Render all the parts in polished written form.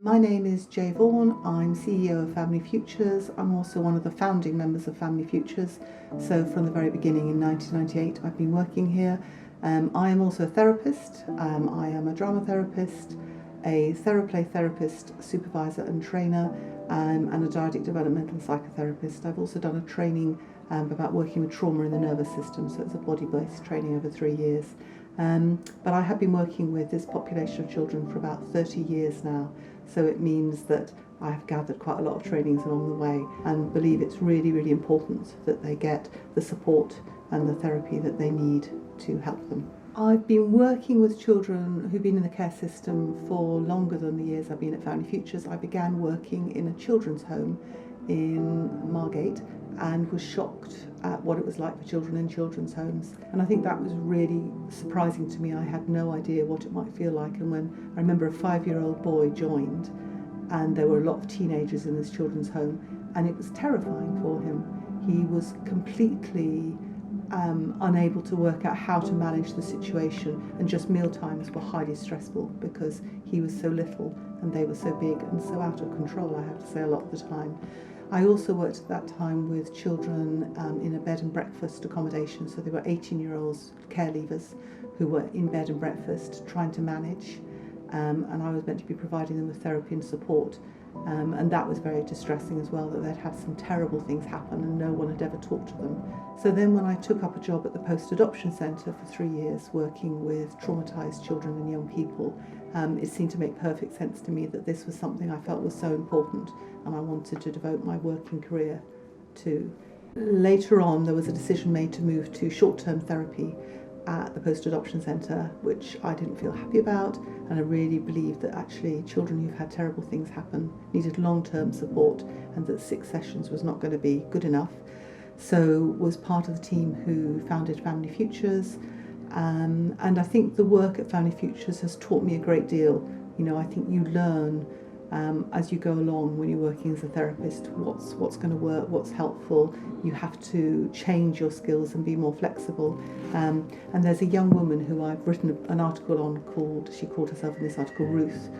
My name is Jay Vaughan. I'm CEO of Family Futures. I'm also one of the founding members of Family Futures. So from the very beginning in 1998, I've been working here. I am also a therapist. I am a drama therapist, a Theraplay therapist, supervisor and trainer, and a dyadic developmental psychotherapist. I've also done a training about working with trauma in the nervous system, so it's a body-based training over 3 years. But I have been working with this population of children for about 30 years now, so it means that I have gathered quite a lot of trainings along the way and believe it's really, really important that they get the support and the therapy that they need to help them. I've been working with children who've been in the care system for longer than the years I've been at Family Futures. I began working in a children's home in Margate and was shocked at what it was like for children in children's homes. And I think that was really surprising to me. I had no idea what it might feel like. And when I remember a 5-year-old boy joined, and there were a lot of teenagers in this children's home, and it was terrifying for him. He was completely unable to work out how to manage the situation, and just meal times were highly stressful because he was so little and they were so big and so out of control, I have to say, a lot of the time. I also worked at that time with children in a bed and breakfast accommodation, so they were 18-year-olds care leavers who were in bed and breakfast trying to manage, and I was meant to be providing them with therapy and support. And that was very distressing as well, that they'd had some terrible things happen and no one had ever talked to them. So then when I took up a job at the post-adoption centre for 3 years working with traumatised children and young people, it seemed to make perfect sense to me that this was something I felt was so important and I wanted to devote my working career to. Later on there was a decision made to move to short-term therapy at the post-adoption centre, which I didn't feel happy about, and I really believed that actually children who've had terrible things happen needed long-term support and that 6 sessions was not going to be good enough. So was part of the team who founded Family Futures, and I think the work at Family Futures has taught me a great deal. You know, I think you learn as you go along when you're working as a therapist what's going to work, what's helpful. You have to change your skills and be more flexible. And there's a young woman who I've written an article on she called herself in this article Ruth,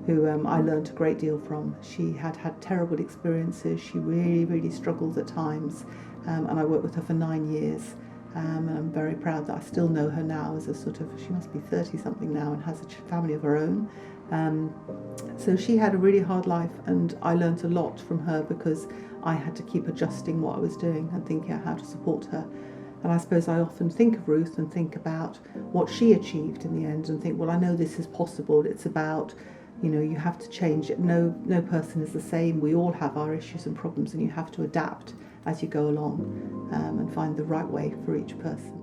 who I learned a great deal from. She had terrible experiences. She really, really struggled at times, and I worked with her for 9 years. And I'm very proud that I still know her now as a she must be 30-something now and has a family of her own. So she had a really hard life, and I learnt a lot from her because I had to keep adjusting what I was doing and thinking out how to support her. And I suppose I often think of Ruth and think about what she achieved in the end and think, well, I know this is possible. It's about, you know, you have to change it. No person is the same. We all have our issues and problems, and you have to adapt as you go along and find the right way for each person.